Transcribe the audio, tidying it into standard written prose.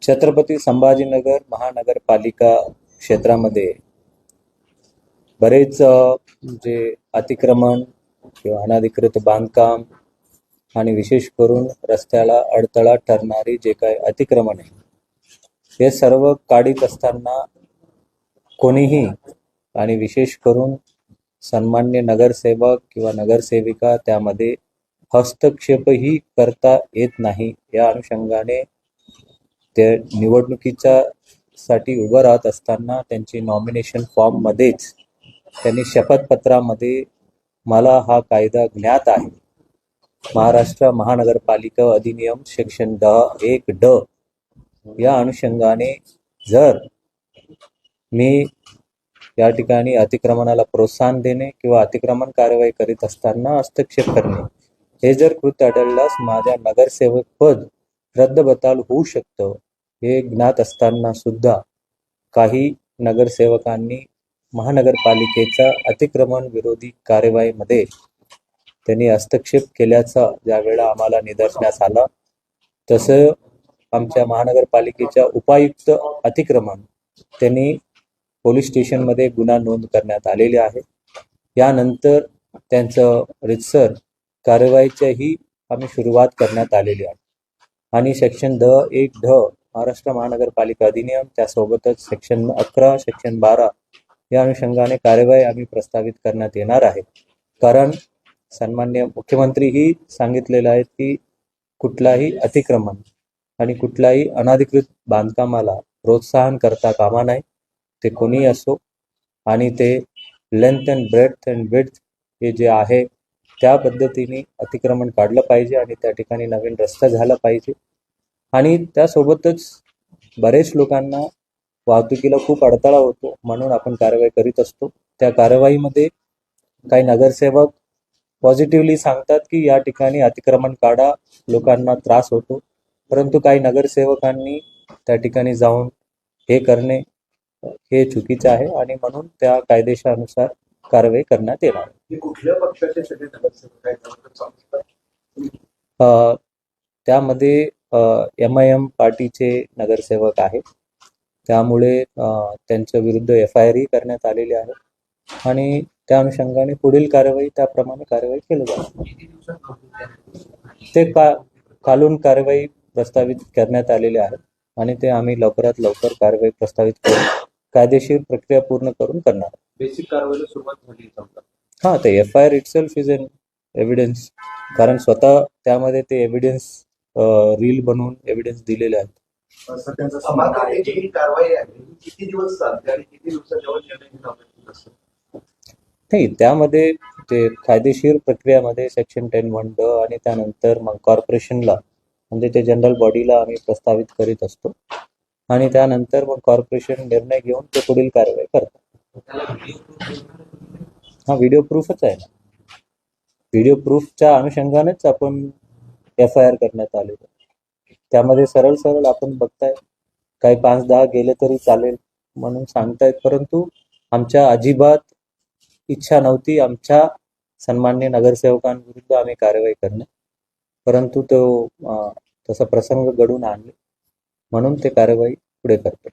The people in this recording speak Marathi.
छत्रपती संभाजीनगर महानगरपालिका क्षेत्रामध्ये बरेच जे अतिक्रमण किंवा अनधिकृत बांधकाम आणि विशेष करून रस्त्याला अडथळा ठरणारी जे काही अतिक्रमण आहे हे सर्व काढीत असताना कोणीही आणि विशेष करून सन्मान्य नगरसेवक किंवा नगरसेविका त्यामध्ये हस्तक्षेपही करता येत नाही। या अनुषंगाने ते निवडणुकीच्या साठी उभं राहत असताना त्यांची नॉमिनेशन फॉर्म मध्येच त्यांनी शपथपत्रामध्ये मला हा कायदा ज्ञात आहे, महाराष्ट्र महानगरपालिका अधिनियम सेक्शन 10(1)(ड) या अनुषंगाने जर मी या ठिकाणी अतिक्रमणाला प्रोत्साहन देणे किंवा अतिक्रमण कारवाई करीत असताना हस्तक्षेप करणे हे जर कृत्य आढळल्यास माझ्या नगरसेवक पद रद्दबातल होऊ शकतं। हे ज्ञात असताना सुद्धा काही नगरसेवकांनी महानगरपालिकेच्या अतिक्रमण विरोधी कारवाईमध्ये त्यांनी हस्तक्षेप केल्याचा ज्यावेळेला आम्हाला निदर्शनास आला, तसं आमच्या महानगरपालिकेच्या उपायुक्त अतिक्रमण त्यांनी पोलीस स्टेशनमध्ये गुन्हा नोंद करण्यात आलेले आहे। यानंतर त्यांचं रितसर कारवाईचीही आम्ही सुरुवात करण्यात आलेली आहे आणि सेक्शन 10(1)(ड) महाराष्ट्र महानगरपालिका अधिनियम त्यासोबतच सेक्शन 11 सेक्शन 12 या अनुषंगाने कारवाई आम्ही प्रस्तावित करण्यात येणार आहे। कारण सन्मान्य मुख्यमंत्रीही सांगितलेलं आहे की कुठलाही अतिक्रमण आणि कुठलाही अनधिकृत बांधकामाला प्रोत्साहन करता कामा नये, ते कोणी असो, आणि ते length and breadth and width हे जे आहे त्या पद्धतीने अतिक्रमण काढलं पाहिजे आणि त्या ठिकाणी नवीन रस्ता झाला पाहिजे। आणि त्यासोबतच बरेच लोकांना वाहतुकीला खूप अडथळा होतो, म्हणून आपण कारवाई करीत असतो। त्या कारवाईमध्ये काही नगरसेवक पॉझिटिव्हली सांगतात की या ठिकाणी अतिक्रमण काढा, लोकांना त्रास होतो, परंतु काही नगरसेवकांनी त्या ठिकाणी जाऊन हे करणे हे चुकीचे आहे आणि म्हणून त्या कायदेशीरानुसार कारवाई करण्यात येणार। कुठल्या पक्षाचे सगळे नगरसेवक आहेत? त्यामध्ये MIM पार्टीचे नगरसेवक आहेत, त्यामुळे त्यांच्या विरुद्ध FIR करण्यात आलेली आहे आणि त्या अनुषंगाने पुढील कारवाई त्याप्रमाणे कारवाई केली जाईल। ते कालून कारवाई प्रस्तावित करण्यात आलेले आहे आणि ते आम्ही लवकरात लवकर कारवाई प्रस्तावित करून कायदेशीर प्रक्रिया पूर्ण करून करणार। बेसिक कारवाईला सुरुवात झाली समजा। हां, ते FIR itself is an evidence, कारण स्वतः त्यामध्ये ते एव्हिडन्स रील बनवून एव्हिडन्स दिलेले आहेत। कारवाई आहे किती दिवस चालते आणि किती दिवसाच्यावर नाही, त्यामध्ये ते कायदेशीर प्रक्रियामध्ये सेक्शन 10(1)(ड) आणि त्यानंतर मग कॉर्पोरेशनला म्हणजे ते जनरल बॉडीला आम्ही प्रस्तावित करीत असतो आणि त्यानंतर मग कॉर्पोरेशन निर्णय घेऊन ते पुढील कारवाई करतात। हा व्हिडिओ प्रूफच आहे ना, व्हिडिओ प्रूफच्या अनुषंगानेच आपण FIR करण्यात आले। त्यामध्ये सरळ सरळ आपण बघताय काही 5-10 गेले तरी चालेल म्हणून सांगतायत, परंतु आमच्या अजिबात इच्छा नव्हती आमच्या सन्मान्य नगरसेवकांविरुद्ध आम्ही कारवाई करणे, परंतु तो तसा प्रसंग घडून आणले म्हणून ते कारवाई पुढे करतो।